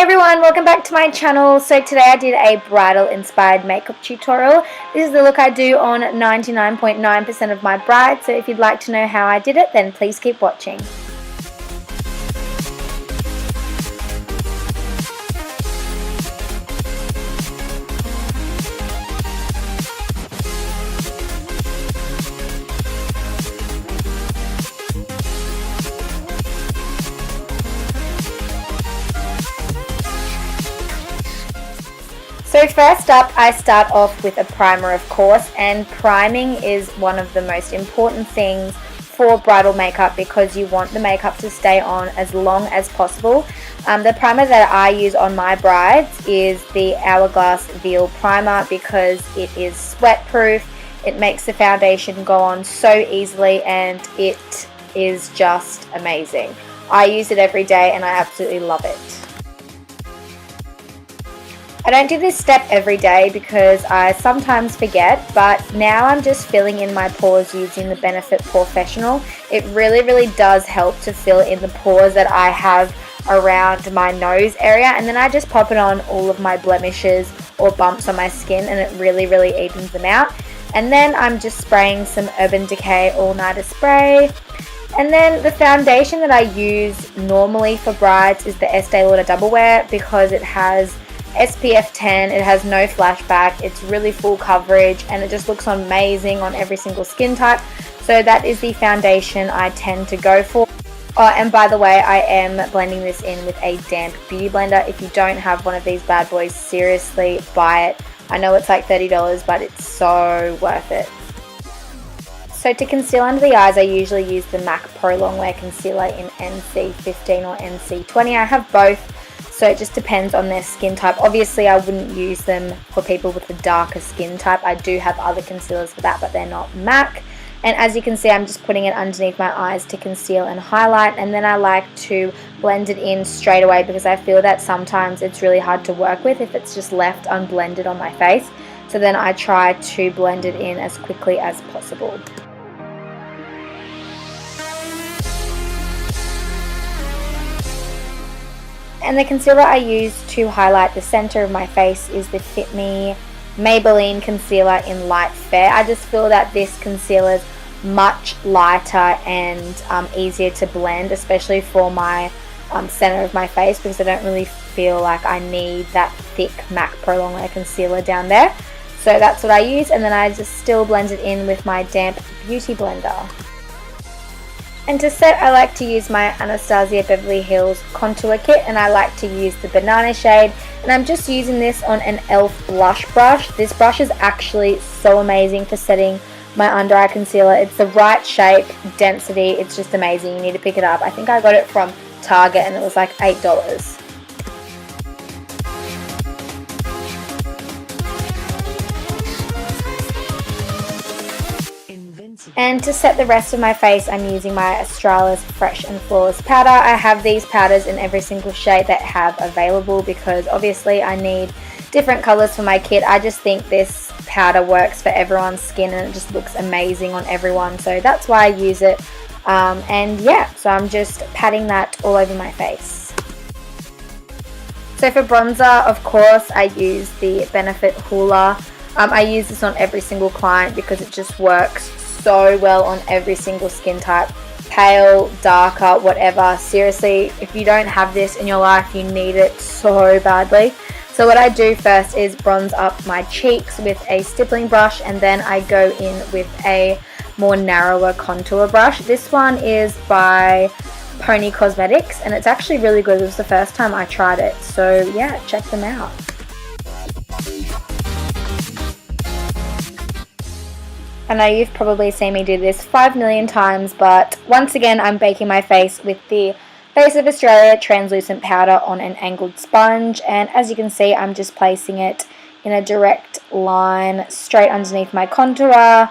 everyone, welcome back to my channel. So today I did a bridal inspired makeup tutorial. This is the look I do on 99.9% of my brides, so if you'd like to know how I did it, then please keep watching. So first up, I start off with a primer, of course, and priming is one of the most important things for bridal makeup because you want the makeup to stay on as long as possible. The primer that I use on my brides is the Hourglass Veil Primer because it is sweat proof, it makes the foundation go on so easily, and it is just amazing. I use it every day and I absolutely love it. I don't do this step every day because I sometimes forget, but now I'm just filling in my pores using the Benefit Professional. It really does help to fill in the pores that I have around my nose area, and then I just pop it on all of my blemishes or bumps on my skin, and it really evens them out. And then I'm just spraying some Urban Decay All Nighter Spray. And then the foundation that I use normally for brides is the Estee Lauder Double Wear because it has SPF 10, it has no flashback, it's really full coverage, and it just looks amazing on every single skin type. So that is the foundation I tend to go for. And by the way, I am blending this in with a damp beauty blender. If you don't have one of these bad boys, seriously buy it. I know it's like $30, but it's so worth it. So to conceal under the eyes, I usually use the MAC Pro Longwear Concealer in NC15 or NC20. I have both. So it just depends on their skin type. Obviously, I wouldn't use them for people with a darker skin type. I do have other concealers for that, but they're not MAC. And as you can see, I'm just putting it underneath my eyes to conceal and highlight. And then I like to blend it in straight away because I feel that sometimes it's really hard to work with if it's just left unblended on my face. So then I try to blend it in as quickly as possible. And the concealer I use to highlight the center of my face is the Fit Me Maybelline Concealer in Light Fair. I just feel that this concealer is much lighter and easier to blend, especially for my center of my face, because I don't really feel like I need that thick MAC Pro Longwear concealer down there. So that's what I use, and then I just still blend it in with my damp beauty blender. And to set, I like to use my Anastasia Beverly Hills contour kit, and I like to use the banana shade, and I'm just using this on an e.l.f. blush brush. This brush is actually so amazing for setting my under eye concealer. It's the right shape, density, it's just amazing. You need to pick it up. I think I got it from Target and it was like $8. And to set the rest of my face, I'm using my Australis Fresh and Flawless powder. I have these powders in every single shade that I have available because obviously I need different colors for my kit. I just think this powder works for everyone's skin and it just looks amazing on everyone. So that's why I use it. And yeah, so I'm just patting that all over my face. So for bronzer, of course, I use the Benefit Hoola. I use this on every single client because it just works so well on every single skin type, pale, darker, whatever. Seriously, if you don't have this in your life, you need it so badly. So what I do first is bronze up my cheeks with a stippling brush, and then I go in with a more narrower contour brush. This one is by Pony Cosmetics and it's actually really good. It was the first time I tried it, so yeah, check them out. I know you've probably seen me do this 5 million times, but once again I'm baking my face with the Face of Australia translucent powder on an angled sponge, and as you can see I'm just placing it in a direct line straight underneath my contour,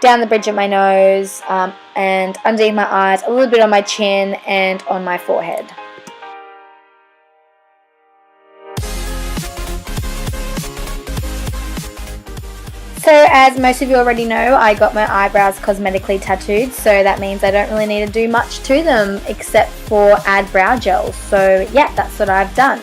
down the bridge of my nose, and underneath my eyes, a little bit on my chin and on my forehead. So as most of you already know, I got my eyebrows cosmetically tattooed, so that means I don't really need to do much to them except for add brow gel. So yeah, that's what I've done.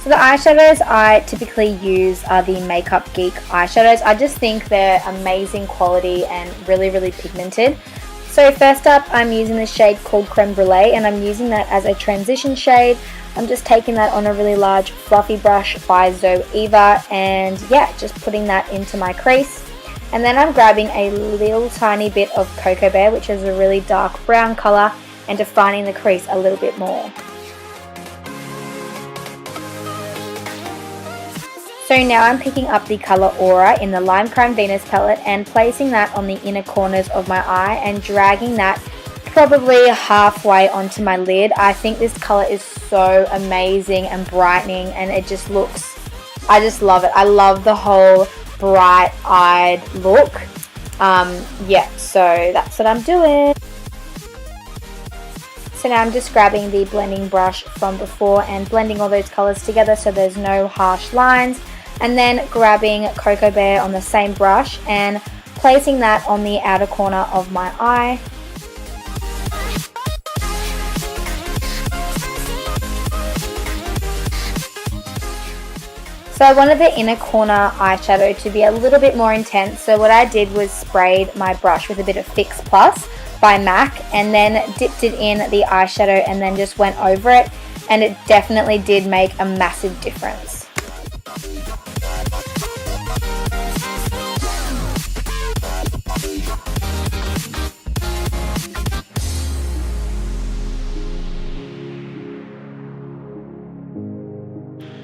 So the eyeshadows I typically use are the Makeup Geek eyeshadows. I just think they're amazing quality and really, really pigmented. So first up, I'm using the shade called Creme Brulee, and I'm using that as a transition shade. I'm just taking that on a really large fluffy brush by Zoeva, and yeah, just putting that into my crease. And then I'm grabbing a little tiny bit of Cocoa Bear, which is a really dark brown colour, and defining the crease a little bit more. So now I'm picking up the colour Aura in the Lime Crime Venus palette and placing that on the inner corners of my eye and dragging that probably halfway onto my lid. I think this colour is so amazing and brightening, and it just looks, I just love it. I love the whole bright-eyed look. Yeah, so that's what I'm doing. So now I'm just grabbing the blending brush from before and blending all those colours together so there's no harsh lines. And then grabbing Cocoa Bear on the same brush and placing that on the outer corner of my eye. So I wanted the inner corner eyeshadow to be a little bit more intense, so what I did was sprayed my brush with a bit of Fix Plus by MAC and then dipped it in the eyeshadow and then just went over it, and it definitely did make a massive difference.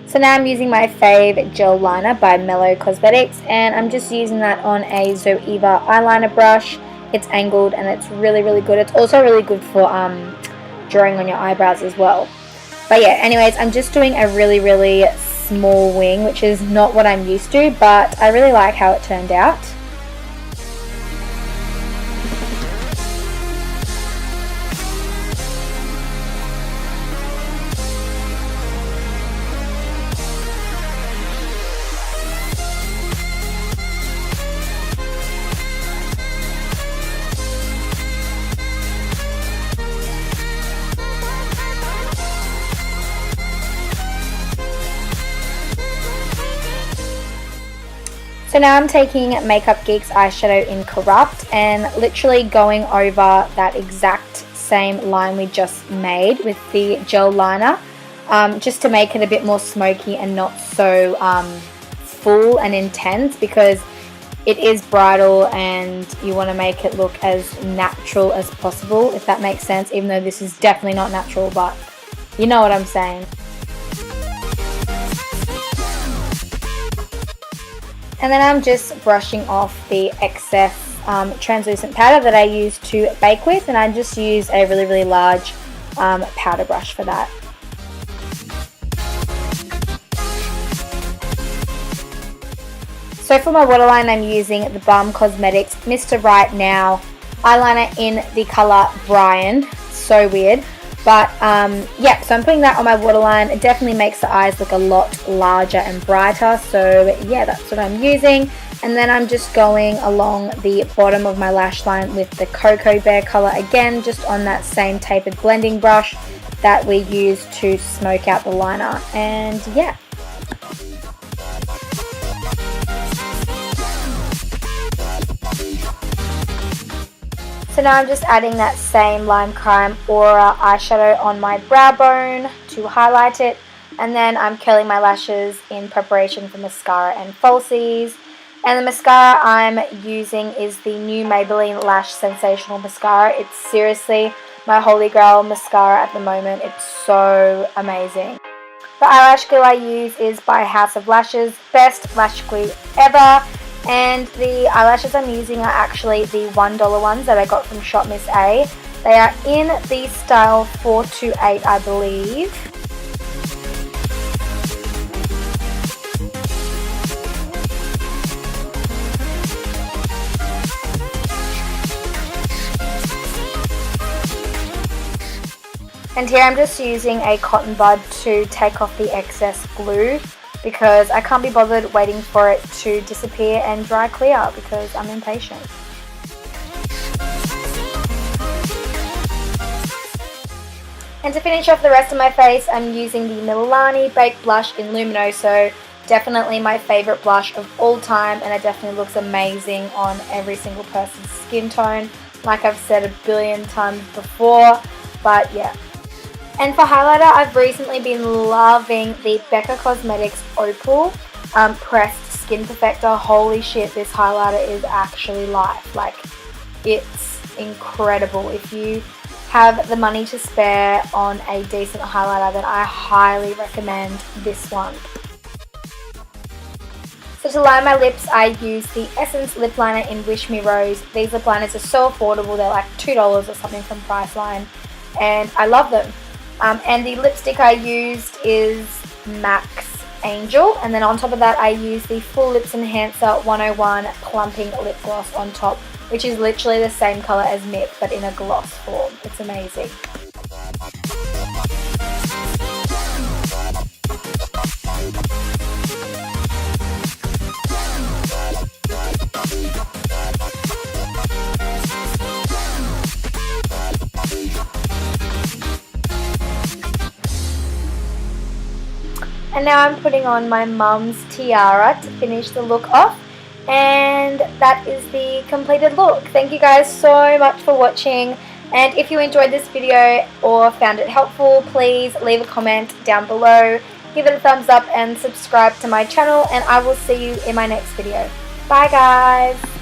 So now I'm using my fave gel liner by Mellow Cosmetics, and I'm just using that on a Zoeva eyeliner brush. It's angled and it's really, really good. It's also really good for drawing on your eyebrows as well. But yeah, anyways, I'm just doing a really, really small wing, which is not what I'm used to, but I really like how it turned out. So now I'm taking Makeup Geek's eyeshadow in Corrupt and literally going over that exact same line we just made with the gel liner, just to make it a bit more smoky and not so full and intense, because it is bridal and you want to make it look as natural as possible, if that makes sense, even though this is definitely not natural, but you know what I'm saying. And then I'm just brushing off the excess translucent powder that I use to bake with, and I just use a really, really large powder brush for that. So for my waterline, I'm using the Balm Cosmetics Mr. Right Now eyeliner in the colour Brian. So weird. But yeah, so I'm putting that on my waterline. It definitely makes the eyes look a lot larger and brighter. So yeah, that's what I'm using. And then I'm just going along the bottom of my lash line with the Cocoa Bear colour again, just on that same tapered blending brush that we use to smoke out the liner. And yeah. So now I'm just adding that same Lime Crime Aura eyeshadow on my brow bone to highlight it, and then I'm curling my lashes in preparation for mascara and falsies. And the mascara I'm using is the new Maybelline Lash Sensational Mascara. It's seriously my holy grail mascara at the moment. It's so amazing. The eyelash glue I use is by House of Lashes, best lash glue ever. And the eyelashes I'm using are actually the $1 ones that I got from Shop Miss A. They are in the style 428, I believe. And here I'm just using a cotton bud to take off the excess glue, because I can't be bothered waiting for it to disappear and dry clear because I'm impatient. And to finish off the rest of my face, I'm using the Milani Baked Blush in Luminoso. Definitely my favorite blush of all time, and it definitely looks amazing on every single person's skin tone, like I've said a billion times before, but yeah. And for highlighter, I've recently been loving the Becca Cosmetics Opal Pressed Skin Perfector. Holy shit, this highlighter is actually life. Like, it's incredible. If you have the money to spare on a decent highlighter, then I highly recommend this one. So to line my lips, I use the Essence Lip Liner in Wish Me Rose. These lip liners are so affordable. They're like $2 or something from Priceline, and I love them. And the lipstick I used is MAC's Angel, and then on top of that I used the Full Lips Enhancer 101 Plumping Lip Gloss on top, which is literally the same color as MIP but in a gloss form. It's amazing. And now I'm putting on my mum's tiara to finish the look off. And that is the completed look. Thank you guys so much for watching. And if you enjoyed this video or found it helpful, please leave a comment down below. Give it a thumbs up and subscribe to my channel. And I will see you in my next video. Bye guys.